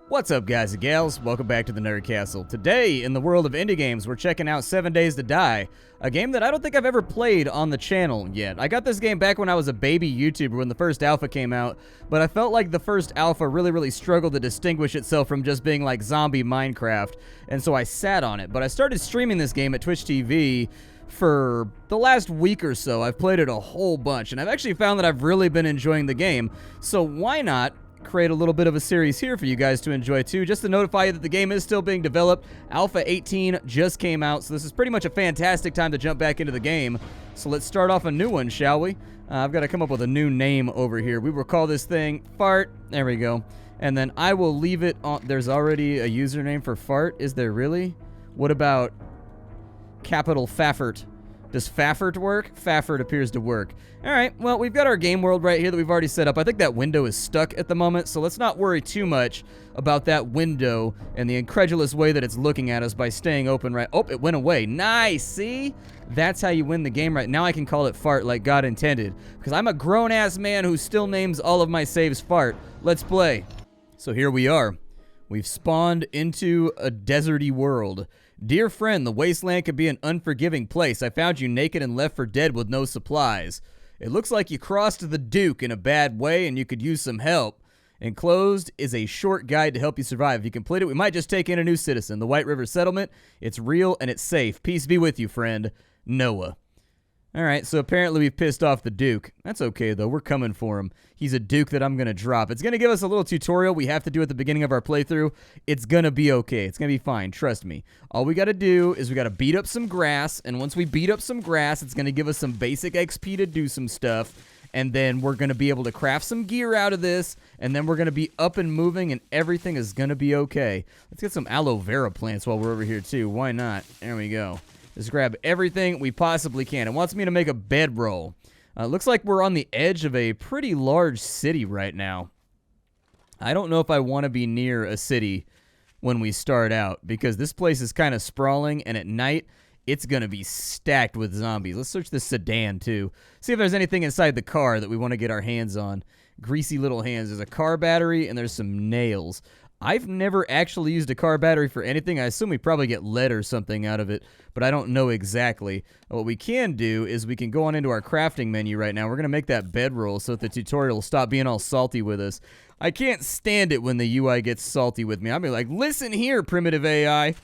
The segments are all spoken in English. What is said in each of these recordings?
What's up, guys and gals? Welcome back to the Nerd Castle. Today, in the world of indie games, we're checking out 7 Days to Die, a game that I don't think I've ever played on the channel yet. I got this game back when I was a baby YouTuber when the first alpha came out, but I felt like the first alpha really struggled to distinguish itself from just being like zombie Minecraft, and so I sat on it. But I started streaming this game at Twitch TV for the last week or so. I've played it a whole bunch, and I've actually found that I've really been enjoying the game, so why not create a little bit of a series here for you guys to enjoy too, just to notify you that the game is still being developed. Alpha 18 just came out, so this is pretty much a fantastic time to jump back into the game. So let's start off a new one, shall we? I've got to come up with a new name over here. We will call this thing Fart. There we go. And then I will leave it on. There's already a username for Fart. Is there really? What about Capital Faffert? Does Faffert work? Faffert appears to work. Alright, well, we've got our game world right here that we've already set up. I think that window is stuck at the moment, so let's not worry too much about that window and the incredulous way that it's looking at us by staying open right... Oh, it went away. Nice, see? That's how you win the game right now. I can call it Fart like God intended, because I'm a grown-ass man who still names all of my saves Fart. Let's play. So here we are. We've spawned into a deserty world. Dear friend, the wasteland could be an unforgiving place. I found you naked and left for dead with no supplies. It looks like you crossed the Duke in a bad way and you could use some help. Enclosed is a short guide to help you survive. If you complete it, we might just take in a new citizen. The White River Settlement, it's real and it's safe. Peace be with you, friend. Noah. Alright, so apparently we've pissed off the Duke. That's okay, though. We're coming for him. He's a Duke that I'm going to drop. It's going to give us a little tutorial we have to do at the beginning of our playthrough. It's going to be okay. It's going to be fine. Trust me. All we got to do is we got to beat up some grass, and once we beat up some grass, it's going to give us some basic XP to do some stuff, and then we're going to be able to craft some gear out of this, and then we're going to be up and moving, and everything is going to be okay. Let's get some aloe vera plants while we're over here, too. Why not? There we go. Just grab everything we possibly can. It wants me to make a bedroll. Looks like we're on the edge of a pretty large city right now. I don't know if I want to be near a city when we start out, because this place is kind of sprawling, and at night, it's going to be stacked with zombies. Let's search this sedan, too. See if there's anything inside the car that we want to get our hands on. Greasy little hands. There's a car battery, and there's some nails. I've never actually used a car battery for anything. I assume we probably get lead or something out of it, but I don't know exactly. What we can do is we can go on into our crafting menu right now. We're going to make that bedroll so that the tutorial will stop being all salty with us. I can't stand it when the UI gets salty with me. I'll be like, listen here, primitive AI.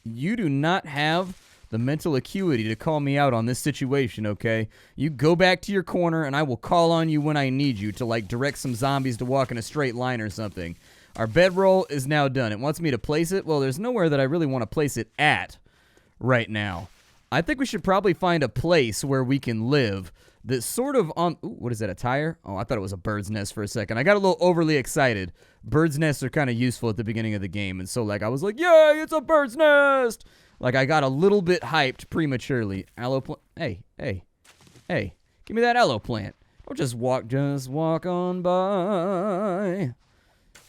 You do not have the mental acuity to call me out on this situation, okay? You go back to your corner, and I will call on you when I need you to, like, direct some zombies to walk in a straight line or something. Our bedroll is now done. It wants me to place it. Well, there's nowhere that I really want to place it at right now. I think we should probably find a place where we can live that's sort of on... Ooh, what is that, a tire? Oh, I thought it was a bird's nest for a second. I got a little overly excited. Bird's nests are kind of useful at the beginning of the game, and so, like, I was like, yay, it's a bird's nest! Like, I got a little bit hyped prematurely. Aloe plant... Hey. Give me that aloe plant. Don't just walk on by.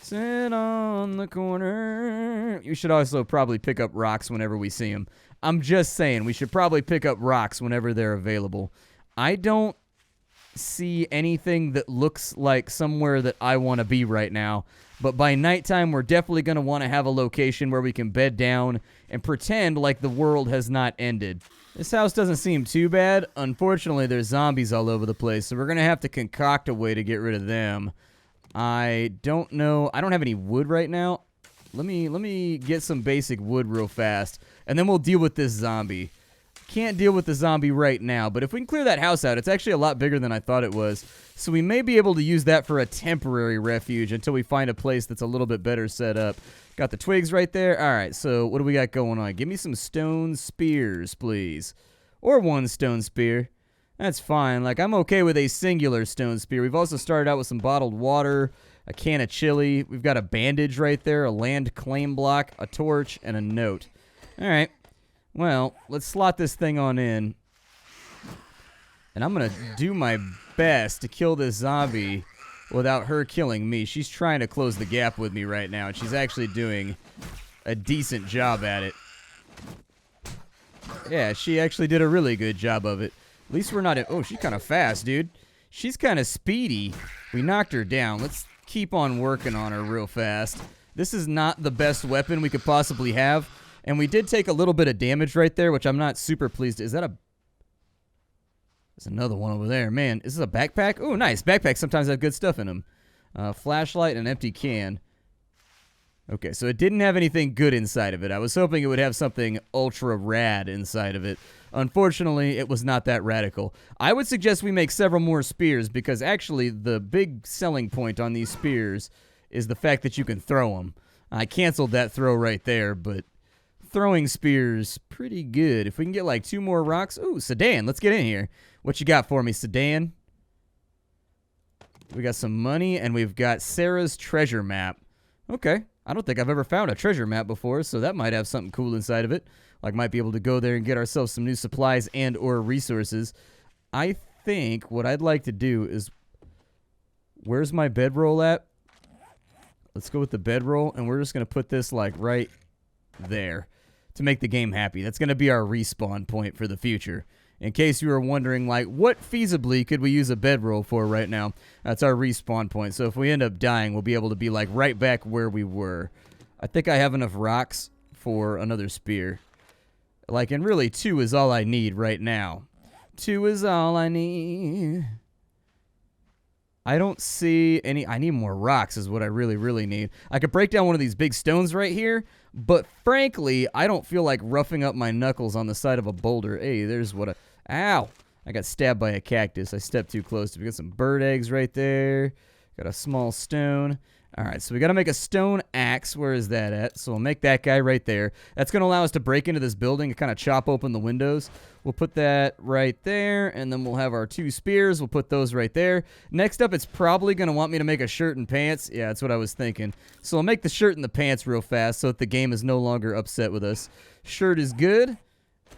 Sit on the corner. You should also probably pick up rocks whenever we see them. I'm just saying, we should probably pick up rocks whenever they're available. I don't see anything that looks like somewhere that I want to be right now. But by nighttime, we're definitely going to want to have a location where we can bed down and pretend like the world has not ended. This house doesn't seem too bad. Unfortunately, there's zombies all over the place, so we're going to have to concoct a way to get rid of them. I don't know. I don't have any wood right now. Let me get some basic wood real fast, and then we'll deal with this zombie. Can't deal with the zombie right now, but if we can clear that house out, it's actually a lot bigger than I thought it was. So we may be able to use that for a temporary refuge until we find a place that's a little bit better set up. Got the twigs right there. All right, so what do we got going on? Give me some stone spears, please. Or one stone spear. That's fine. Like, I'm okay with a singular stone spear. We've also started out with some bottled water, a can of chili. We've got a bandage right there, a land claim block, a torch, and a note. All right. Well, let's slot this thing on in. And I'm going to do my best to kill this zombie without her killing me. She's trying to close the gap with me right now, and she's actually doing a decent job at it. Yeah, she actually did a really good job of it. At least we're not... Oh, she's kind of fast, dude. She's kind of speedy. We knocked her down. Let's keep on working on her real fast. This is not the best weapon we could possibly have. And we did take a little bit of damage right there, which I'm not super pleased. Is that a... There's another one over there. Man, is this a backpack? Oh, nice. Backpacks sometimes have good stuff in them. Flashlight and an empty can. Okay, so it didn't have anything good inside of it. I was hoping it would have something ultra rad inside of it. Unfortunately, it was not that radical. I would suggest we make several more spears because actually the big selling point on these spears is the fact that you can throw them. I canceled that throw right there, but throwing spears, pretty good. If we can get like 2 more rocks. Ooh, Sedan, let's get in here. What you got for me, Sedan? We got some money, and we've got Sarah's treasure map. Okay. I don't think I've ever found a treasure map before, so that might have something cool inside of it. Like, might be able to go there and get ourselves some new supplies and or resources. I think what I'd like to do is... Where's my bedroll at? Let's go with the bedroll, and we're just going to put this, like, right there to make the game happy. That's going to be our respawn point for the future. In case you were wondering, like, what feasibly could we use a bedroll for right now? That's our respawn point. So if we end up dying, we'll be able to be, like, right back where we were. I think I have enough rocks for another spear. Like, and really, 2 is all I need right now. 2 is all I need. I don't see any... I need more rocks is what I really, really need. I could break down one of these big stones right here, but frankly, I don't feel like roughing up my knuckles on the side of a boulder. Hey, there's what a... Ow! I got stabbed by a cactus. I stepped too close. We got some bird eggs right there. Got a small stone. All right, so we got to make a stone axe. Where is that at? So we'll make that guy right there. That's going to allow us to break into this building and kind of chop open the windows. We'll put that right there, and then we'll have our 2 spears. We'll put those right there. Next up, it's probably going to want me to make a shirt and pants. Yeah, that's what I was thinking. So I'll make the shirt and the pants real fast so that the game is no longer upset with us. Shirt is good,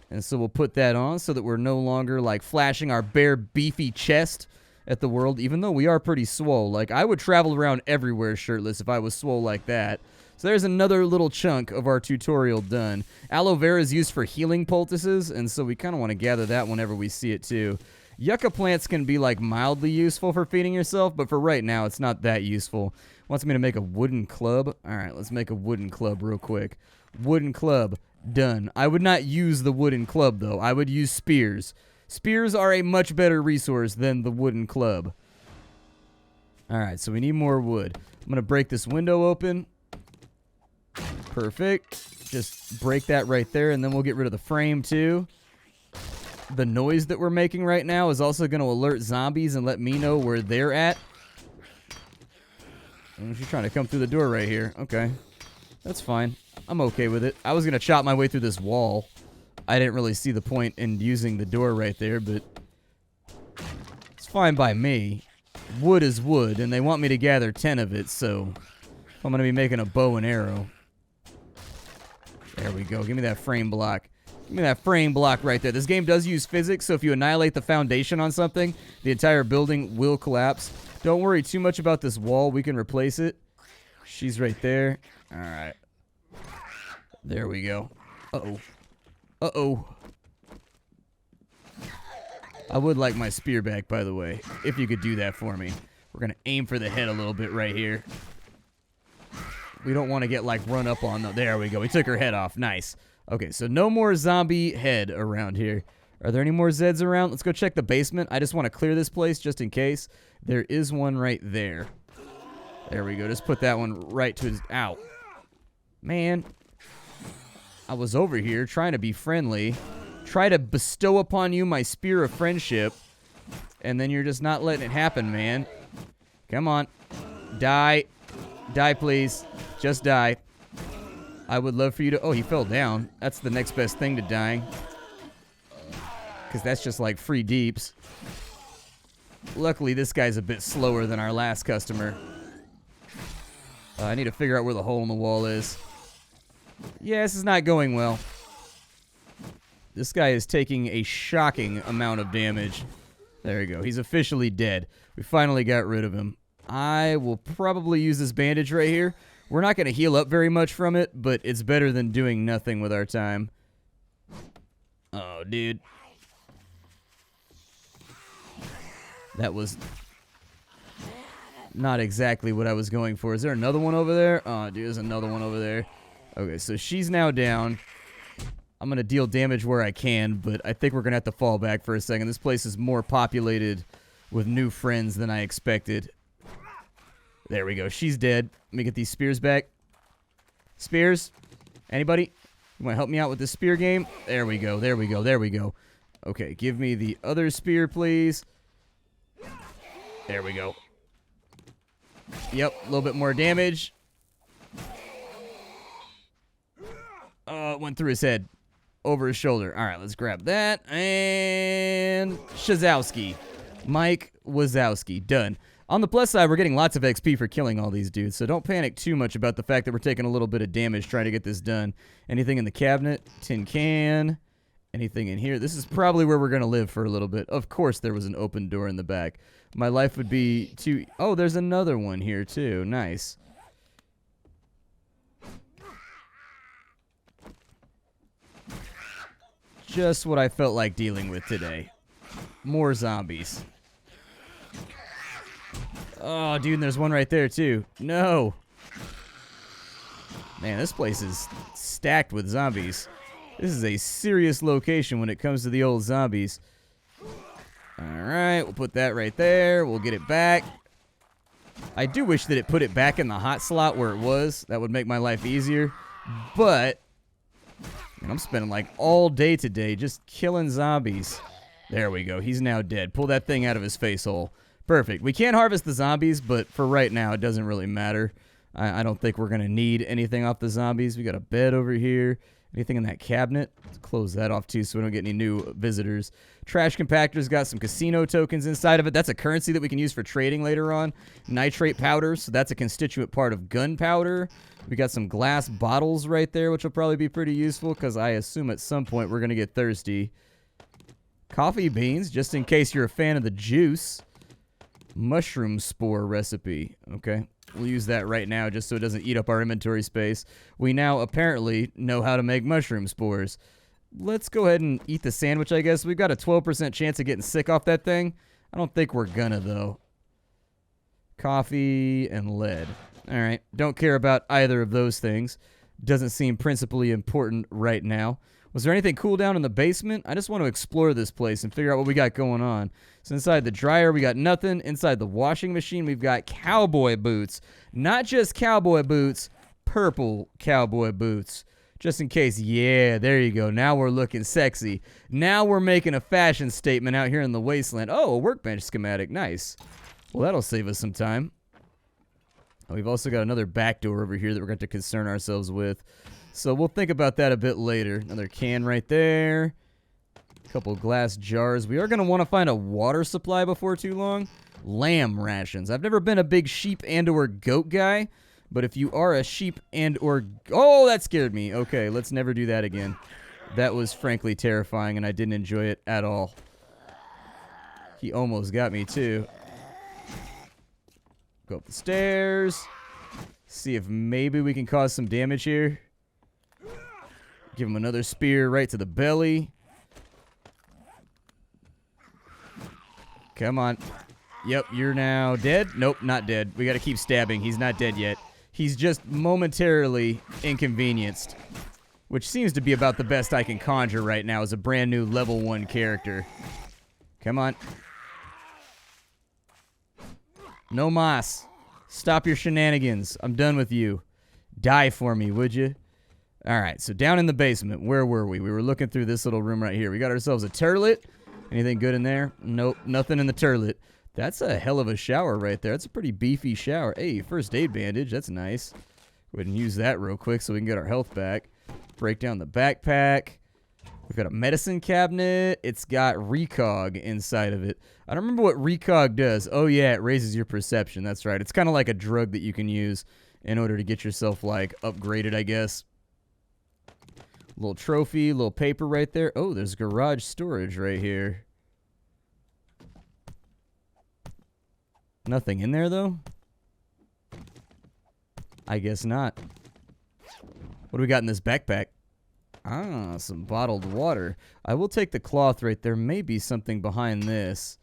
and so we'll put that on so that we're no longer, like, flashing our bare, beefy chest at the world, even though we are pretty swole. Like, I would travel around everywhere shirtless if I was swole like that. So there's another little chunk of our tutorial done. Aloe vera is used for healing poultices, and so we kind of want to gather that whenever we see it too. Yucca plants can be, like, mildly useful for feeding yourself, but for right now, it's not that useful. Wants me to make a wooden club. All right, let's make a wooden club real quick. Wooden club, done. I would not use the wooden club, though. I would use spears. Spears are a much better resource than the wooden club. Alright, so we need more wood. I'm going to break this window open. Perfect. Just break that right there, and then we'll get rid of the frame, too. The noise that we're making right now is also going to alert zombies and let me know where they're at. Oh, she's trying to come through the door right here. Okay. That's fine. I'm okay with it. I was going to chop my way through this wall. I didn't really see the point in using the door right there, but it's fine by me. Wood is wood, and they want me to gather 10 of it, so I'm going to be making a bow and arrow. There we go. Give me that frame block. Give me that frame block right there. This game does use physics, so if you annihilate the foundation on something, the entire building will collapse. Don't worry too much about this wall. We can replace it. She's right there. All right. There we go. Uh-oh. Uh-oh. I would like my spear back, by the way, if you could do that for me. We're going to aim for the head a little bit right here. We don't want to get, like, run up on them. There we go. We took her head off. Nice. Okay, so no more zombie head around here. Are there any more Zeds around? Let's go check the basement. I just want to clear this place just in case. There is one right there. There we go. Just put that one right to his... Ow. Man. I was over here trying to be friendly, try to bestow upon you my spear of friendship, and then you're just not letting it happen, man. Come on. Die. Die, please. Just die. I would love for you to... Oh, he fell down. That's the next best thing to dying. Because that's just like free deeps. Luckily, this guy's a bit slower than our last customer. I need to figure out where the hole in the wall is. Yeah, this is not going well. This guy is taking a shocking amount of damage. There we go. He's officially dead. We finally got rid of him. I will probably use this bandage right here. We're not going to heal up very much from it, but it's better than doing nothing with our time. Oh, dude. not exactly what I was going for. Is there another one over there? Oh, dude, there's another one over there. Okay, so she's now down. I'm going to deal damage where I can, but I think we're going to have to fall back for a second. This place is more populated with new friends than I expected. There we go. She's dead. Let me get these spears back. Spears? Anybody? You want to help me out with this spear game? There we go. There we go. There we go. Okay, give me the other spear, please. There we go. Yep, a little bit more damage. It went through his head. Over his shoulder. All right, let's grab that. And Shazowski. Mike Wazowski. Done. On the plus side, we're getting lots of XP for killing all these dudes, so don't panic too much about the fact that we're taking a little bit of damage trying to get this done. Anything in the cabinet? Tin can? Anything in here? This is probably where we're going to live for a little bit. Of course there was an open door in the back. My life would be too... Oh, there's another one here, too. Nice. Just what I felt like dealing with today. More zombies. Oh, dude, and there's one right there, too. No. Man, this place is stacked with zombies. This is a serious location when it comes to the old zombies. Alright, we'll put that right there. We'll get it back. I do wish that it put it back in the hot slot where it was. That would make my life easier. But... and I'm spending like all day today just killing zombies. There we go. He's now dead. Pull that thing out of his face hole. Perfect. We can't harvest the zombies, but for right now, it doesn't really matter. I don't think we're going to need anything off the zombies. We got a bed over here. Anything in that cabinet? Let's close that off, too, so we don't get any new visitors. Trash compactor's got some casino tokens inside of it. That's a currency that we can use for trading later on. Nitrate powder, so that's a constituent part of gunpowder. We got some glass bottles right there, which will probably be pretty useful, because I assume at some point we're going to get thirsty. Coffee beans, just in case you're a fan of the juice. Mushroom spore recipe. Okay. We'll use that right now just so it doesn't eat up our inventory space. We now apparently know how to make mushroom spores. Let's go ahead and eat the sandwich, I guess. We've got a 12% chance of getting sick off that thing. I don't think we're gonna, though. Coffee and lead. All right. Don't care about either of those things. Doesn't seem principally important right now. Was there anything cool down in the basement? I just want to explore this place and figure out what we got going on. So inside the dryer, we got nothing. Inside the washing machine, we've got cowboy boots. Not just cowboy boots, purple cowboy boots. Just in case. Yeah, there you go. Now we're looking sexy. Now we're making a fashion statement out here in the wasteland. Oh, a workbench schematic. Nice. Well, that'll save us some time. We've also got another back door over here that we're going to concern ourselves with. So we'll think about that a bit later. Another can right there. A couple glass jars. We are going to want to find a water supply before too long. Lamb rations. I've never been a big sheep and or goat guy. But if you are a sheep and or... Oh, that scared me. Okay, let's never do that again. That was frankly terrifying and I didn't enjoy it at all. He almost got me too. Go up the stairs. See if maybe we can cause some damage here. Give him another spear right to the belly. Come on. Yep, you're now dead. Nope, not dead. We got to keep stabbing. He's not dead yet. He's just momentarily inconvenienced, which seems to be about the best I can conjure right now as a brand new level 1 character. Come on. No mas. Stop your shenanigans. I'm done with you. Die for me, would you? All right, so down in the basement, where were we? We were looking through this little room right here. We got ourselves a turlet. Anything good in there? Nope, nothing in the turlet. That's a hell of a shower right there. That's a pretty beefy shower. Hey, first aid bandage. That's nice. Go ahead and use that real quick so we can get our health back. Break down the backpack. We've got a medicine cabinet. It's got recog inside of it. I don't remember what recog does. Oh, yeah, it raises your perception. That's right. It's kind of like a drug that you can use in order to get yourself, like, upgraded, I guess. Little trophy, little paper right there. Oh, there's garage storage right here. Nothing in there, though? I guess not. What do we got in this backpack? Ah, some bottled water. I will take the cloth right there. Maybe something behind this.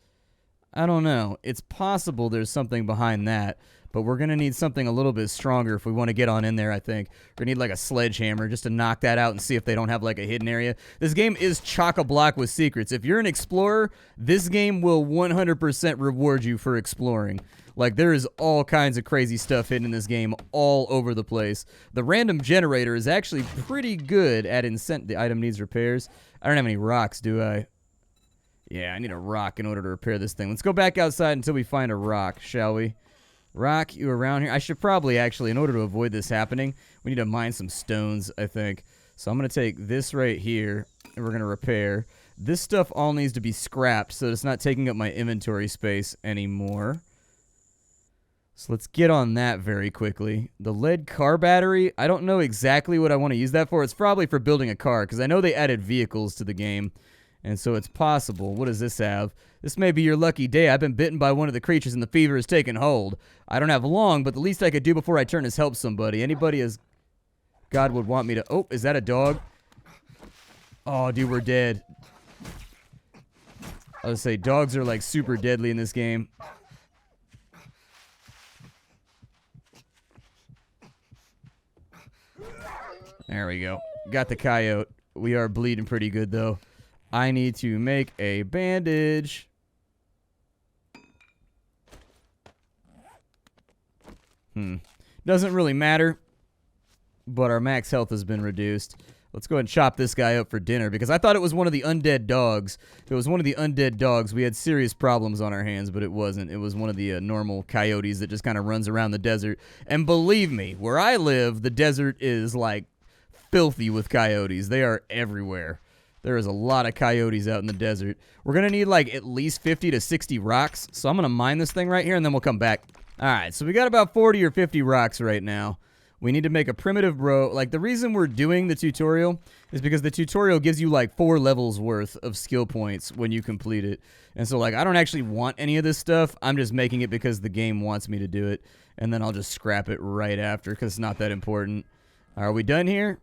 I don't know. It's possible there's something behind that, but we're going to need something a little bit stronger if we want to get on in there, I think. We're going to need like a sledgehammer just to knock that out and see if they don't have like a hidden area. This game is chock-a-block with secrets. If you're an explorer, this game will 100% reward you for exploring. Like, there is all kinds of crazy stuff hidden in this game all over the place. The random generator is actually pretty good at the item needs repairs. I don't have any rocks, do I? Yeah, I need a rock in order to repair this thing. Let's go back outside until we find a rock, shall we? Rock, you around here? I should probably actually, in order to avoid this happening, we need to mine some stones, I think. So I'm going to take this right here, and we're going to repair. This stuff all needs to be scrapped so it's not taking up my inventory space anymore. So let's get on that very quickly. The lead car battery, I don't know exactly what I want to use that for. It's probably for building a car, because I know they added vehicles to the game. And so it's possible. What does this have? This may be your lucky day. I've been bitten by one of the creatures and the fever has taken hold. I don't have long, but the least I could do before I turn is help somebody. Anybody as God would want me to... Oh, is that a dog? Oh, dude, we're dead. I was say, dogs are like super deadly in this game. There we go. Got the coyote. We are bleeding pretty good, though. I need to make a bandage. Doesn't really matter, but our max health has been reduced. Let's go ahead and chop this guy up for dinner, because I thought it was one of the undead dogs. If it was one of the undead dogs, we had serious problems on our hands, but it wasn't. It was one of the normal coyotes that just kind of runs around the desert. And believe me, where I live, the desert is like filthy with coyotes. They are everywhere. There is a lot of coyotes out in the desert. We're going to need like at least 50 to 60 rocks. So I'm going to mine this thing right here and then we'll come back. All right, so we got about 40 or 50 rocks right now. We need to make a primitive bro. Like, the reason we're doing the tutorial is because the tutorial gives you like 4 levels worth of skill points when you complete it. And so like, I don't actually want any of this stuff. I'm just making it because the game wants me to do it. And then I'll just scrap it right after because it's not that important. Are we done here?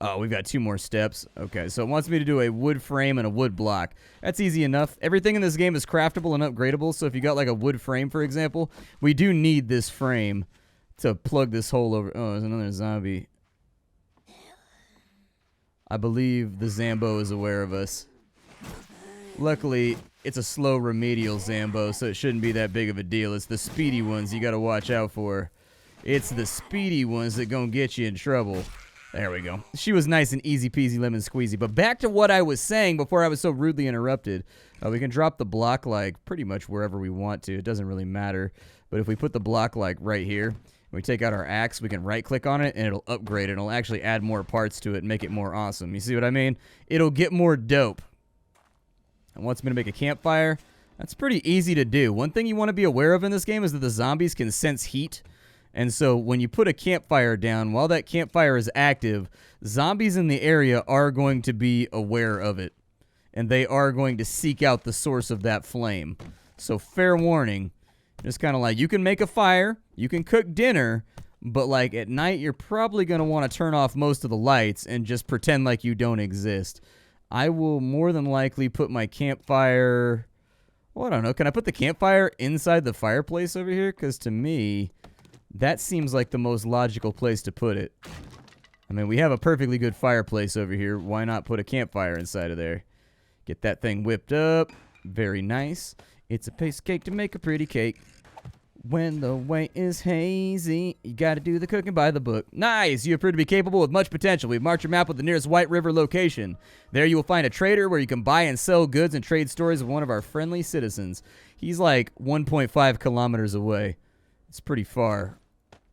Oh, we've got 2 more steps. Okay, so it wants me to do a wood frame and a wood block. That's easy enough. Everything in this game is craftable and upgradable, so if you got like a wood frame, for example, we do need this frame to plug this hole over. Oh, there's another zombie. I believe the Zambo is aware of us. Luckily, it's a slow remedial Zambo, so it shouldn't be that big of a deal. It's the speedy ones you gotta watch out for. It's the speedy ones that gonna get you in trouble. There we go. She was nice and easy peasy lemon squeezy. But back to what I was saying before I was so rudely interrupted. We can drop the block like pretty much wherever we want to. It doesn't really matter. But if we put the block like right here, and we take out our axe, we can right click on it and it'll upgrade it. It'll actually add more parts to it and make it more awesome. You see what I mean? It'll get more dope. It wants me to make a campfire. That's pretty easy to do. One thing you want to be aware of in this game is that the zombies can sense heat. And so when you put a campfire down, while that campfire is active, zombies in the area are going to be aware of it. And they are going to seek out the source of that flame. So fair warning. Just kind of like, you can make a fire, you can cook dinner, but like at night you're probably going to want to turn off most of the lights and just pretend like you don't exist. I will more than likely put my campfire... Well, I don't know. Can I put the campfire inside the fireplace over here? Because to me... that seems like the most logical place to put it. I mean, we have a perfectly good fireplace over here. Why not put a campfire inside of there? Get that thing whipped up. Very nice. It's a piece of cake to make a pretty cake. When the way is hazy, you gotta do the cooking by the book. Nice! You appear to be capable with much potential. We've marked your map with the nearest White River location. There you will find a trader where you can buy and sell goods and trade stories with one of our friendly citizens. He's like 1.5 kilometers away. It's pretty far.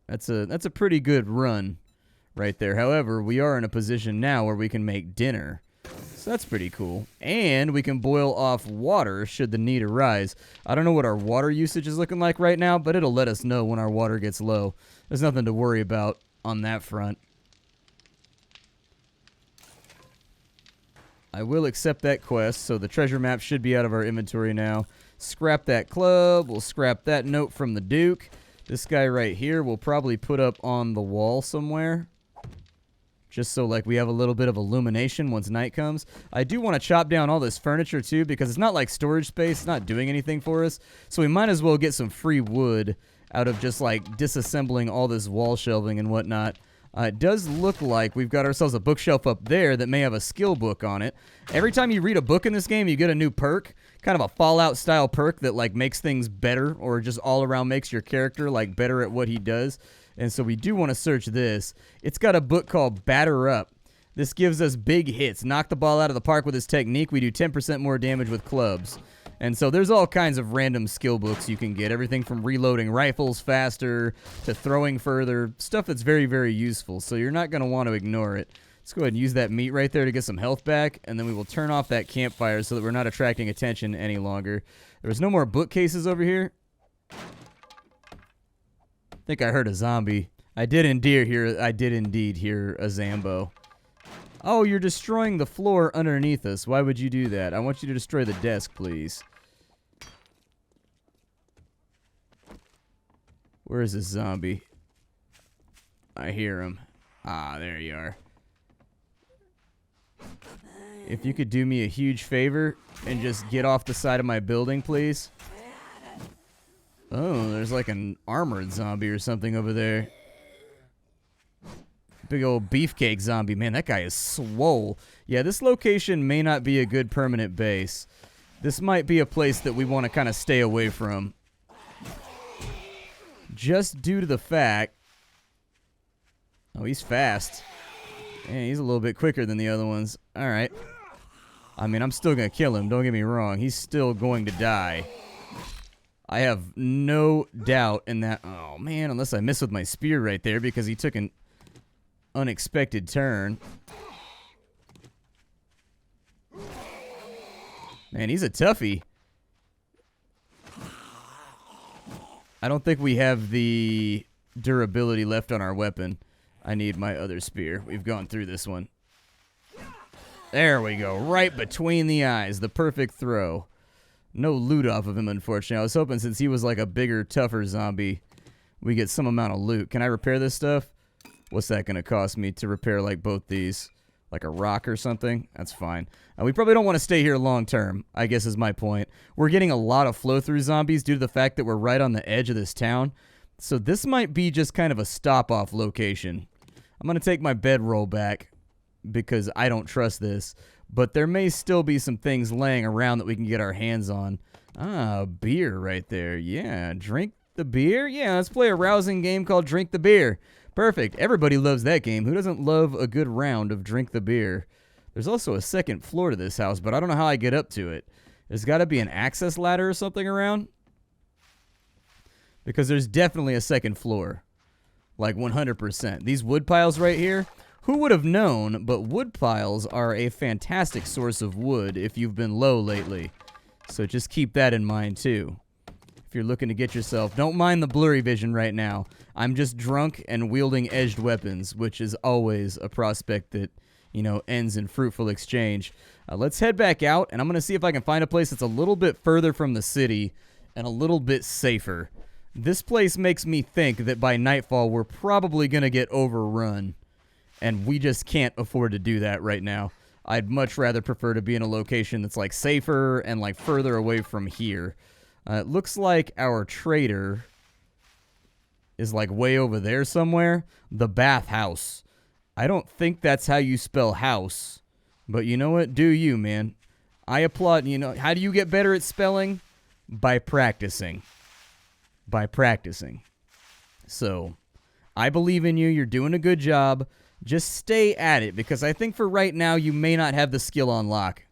That's a pretty good run right there. However, we are in a position now where we can make dinner. So that's pretty cool. And we can boil off water should the need arise. I don't know what our water usage is looking like right now, but it'll let us know when our water gets low. There's nothing to worry about on that front. I will accept that quest, so the treasure map should be out of our inventory now. Scrap that club. We'll scrap that note from the Duke. This guy right here we'll probably put up on the wall somewhere. just so like we have a little bit of illumination once night comes. I do want to chop down all this furniture too, because it's not like storage space. It's not doing anything for us. So we might as well get some free wood out of just like disassembling all this wall shelving and whatnot. It does look like we've got ourselves a bookshelf up there that may have a skill book on it. Every time you read a book in this game, you get a new perk, kind of a Fallout style perk that like makes things better, or just all around makes your character like better at what he does. And so we do want to search this. It's got a book called Batter Up. This gives us big hits. Knock the ball out of the park with this technique. We do 10% more damage with clubs. And so there's all kinds of random skill books you can get. Everything from reloading rifles faster to throwing further. Stuff that's very, very useful. So you're not going to want to ignore it. Let's go ahead and use that meat right there to get some health back. And then we will turn off that campfire so that we're not attracting attention any longer. There was no more bookcases over here. I think I heard a zombie. I did indeed hear a Zambo. Oh, you're destroying the floor underneath us. Why would you do that? I want you to destroy the desk, please. Where is this zombie? I hear him. Ah, there you are. If you could do me a huge favor and just get off the side of my building, please. Oh, there's like an armored zombie or something over there. Big old beefcake zombie. Man, that guy is swole. Yeah, this location may not be a good permanent base. This might be a place that we want to kind of stay away from. Just due to the fact... Oh, he's fast. Man, he's a little bit quicker than the other ones. Alright. I mean, I'm still going to kill him. Don't get me wrong. He's still going to die. I have no doubt in that. Oh, man, unless I miss with my spear right there because he took an unexpected turn. Man, he's a toughie. I don't think we have the durability left on our weapon. I need my other spear. We've gone through this one. There we go. Right between the eyes. The perfect throw. No loot off of him, unfortunately. I was hoping since he was like a bigger, tougher zombie, we get some amount of loot. Can I repair this stuff? What's that going to cost me to repair like both these? Like a rock or something? That's fine. We probably don't want to stay here long term, I guess is my point. We're getting a lot of flow-through zombies due to the fact that we're right on the edge of this town. So this might be just kind of a stop-off location. I'm going to take my bedroll back because I don't trust this. But there may still be some things laying around that we can get our hands on. Ah, beer right there. Yeah, drink the beer? Yeah, let's play a rousing game called Drink the Beer. Perfect. Everybody loves that game. Who doesn't love a good round of Drink the Beer? There's also a second floor to this house, but I don't know how I get up to it. There's got to be an access ladder or something around. Because there's definitely a second floor. Like 100%. These wood piles right here, who would have known, but wood piles are a fantastic source of wood if you've been low lately. So just keep that in mind too. If you're looking to get yourself, don't mind the blurry vision right now. I'm just drunk and wielding edged weapons, which is always a prospect that, you know, ends in fruitful exchange. Let's head back out, and I'm going to see if I can find a place that's a little bit further from the city and a little bit safer. This place makes me think that by nightfall we're probably going to get overrun, and we just can't afford to do that right now. I'd much rather prefer to be in a location that's like safer and like further away from here. It looks like our trader is like way over there somewhere. The bathhouse. I don't think that's how you spell house. But you know what? Do you, man. I applaud. You know, how do you get better at spelling? By practicing. By practicing. So, I believe in you. You're doing a good job. Just stay at it, because I think for right now you may not have the skill on lock.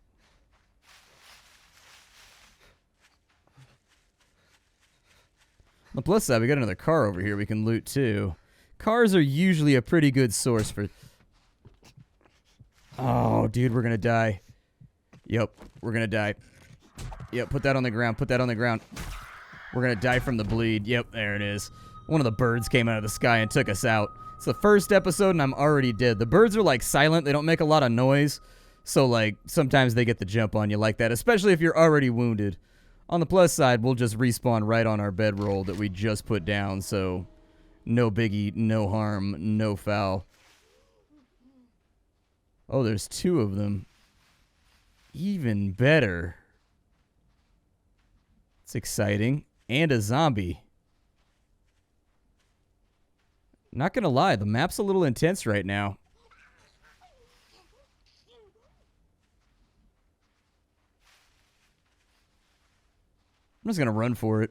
On the plus side, we got another car over here we can loot too. Cars are usually a pretty good source for... Oh, dude, we're going to die. Yep, we're going to die. Yep, put that on the ground. Put that on the ground. We're going to die from the bleed. Yep, there it is. One of the birds came out of the sky and took us out. It's the first episode and I'm already dead. The birds are like silent. They don't make a lot of noise. So like sometimes they get the jump on you like that, especially if you're already wounded. On the plus side, we'll just respawn right on our bedroll that we just put down. So no biggie, no harm, no foul. Oh, there's 2 of them. Even better. It's exciting. And a zombie. Not gonna lie, the map's a little intense right now. I'm just gonna run for it.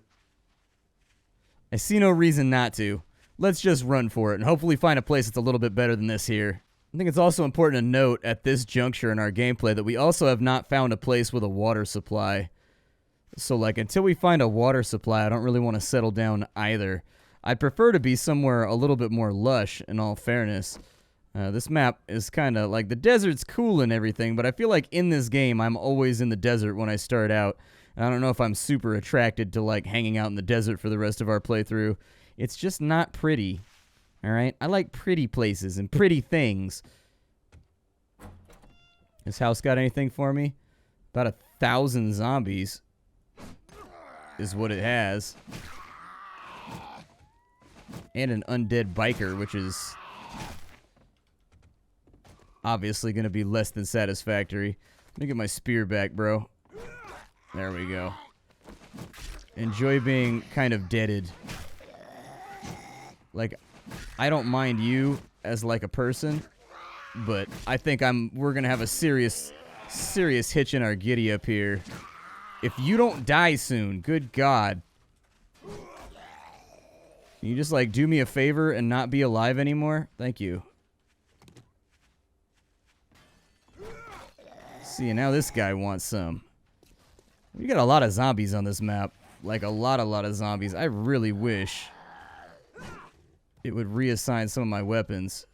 I see no reason not to. Let's just run for it and hopefully find a place that's a little bit better than this here. I think it's also important to note at this juncture in our gameplay that we also have not found a place with a water supply. So, like, until we find a water supply, I don't really want to settle down either. I'd prefer to be somewhere a little bit more lush, in all fairness. This map is kind of, like, the desert's cool and everything, but I feel like in this game, I'm always in the desert when I start out. And I don't know if I'm super attracted to, like, hanging out in the desert for the rest of our playthrough. It's just not pretty. Alright? I like pretty places and pretty things. This house got anything for me? About 1,000 zombies is what it has. And an undead biker, which is obviously going to be less than satisfactory. Let me get my spear back, bro. There we go. Enjoy being kind of deaded. Like, I don't mind you as, like, a person, but I think we're going to have a serious hitch in our giddy up here. If you don't die soon, good God. Can you just, like, do me a favor and not be alive anymore? Thank you. See, now this guy wants some. We got a lot of zombies on this map. Like, a lot of zombies. I really wish it would reassign some of my weapons.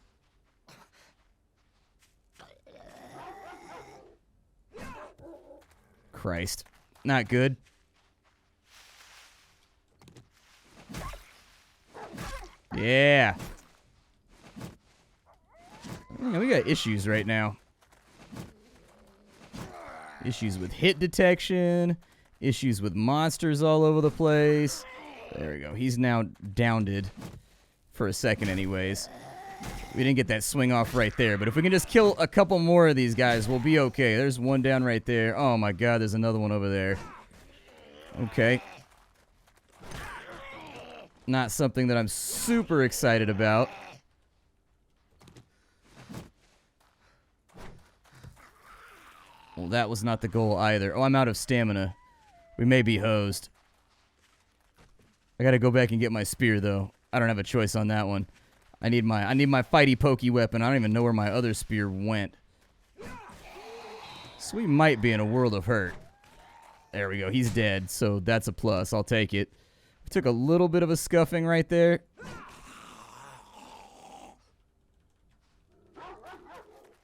Christ. Not good. Yeah. We got issues right now. Issues with hit detection. Issues with monsters all over the place. There we go. He's now downed for a second anyways. We didn't get that swing off right there, but if we can just kill a couple more of these guys, we'll be okay. There's one down right there. Oh my God, there's another one over there. Okay. Not something that I'm super excited about. Well, that was not the goal either. Oh, I'm out of stamina. We may be hosed. I gotta go back and get my spear, though. I don't have a choice on that one. I need my fighty pokey weapon. I don't even know where my other spear went. So we might be in a world of hurt. There we go. He's dead, so that's a plus. I'll take it. We took a little bit of a scuffing right there.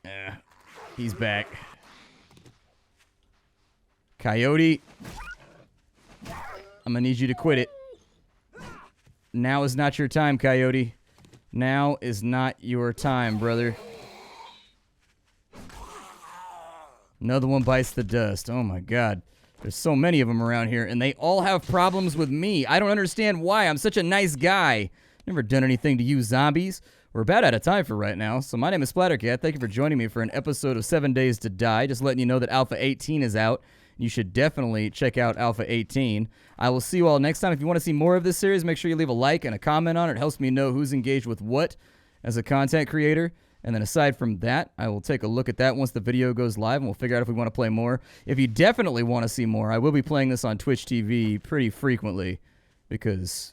Yeah, he's back. Coyote, I'm gonna need you to quit it. Now is not your time, Coyote. Now is not your time, brother. Another one bites the dust. Oh my God. There's so many of them around here, and they all have problems with me. I don't understand why. I'm such a nice guy. Never done anything to you zombies. We're about out of time for right now, so my name is Splattercat. Thank you for joining me for an episode of 7 Days to Die. Just letting you know that Alpha 18 is out. You should definitely check out Alpha 18. I will see you all next time. If you want to see more of this series, make sure you leave a like and a comment on it. It helps me know who's engaged with what as a content creator. And then aside from that, I will take a look at that once the video goes live, and we'll figure out if we want to play more. If you definitely want to see more, I will be playing this on Twitch TV pretty frequently because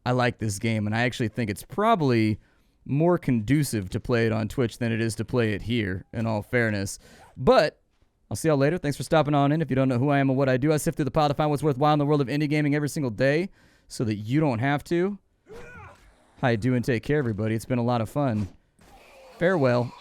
I like this game, and I actually think it's probably more conducive to play it on Twitch than it is to play it here, in all fairness. But I'll see y'all later. Thanks for stopping on in. If you don't know who I am or what I do, I sift through the pile to find what's worthwhile in the world of indie gaming every single day so that you don't have to. How you doing? Take care, everybody. It's been a lot of fun. Farewell.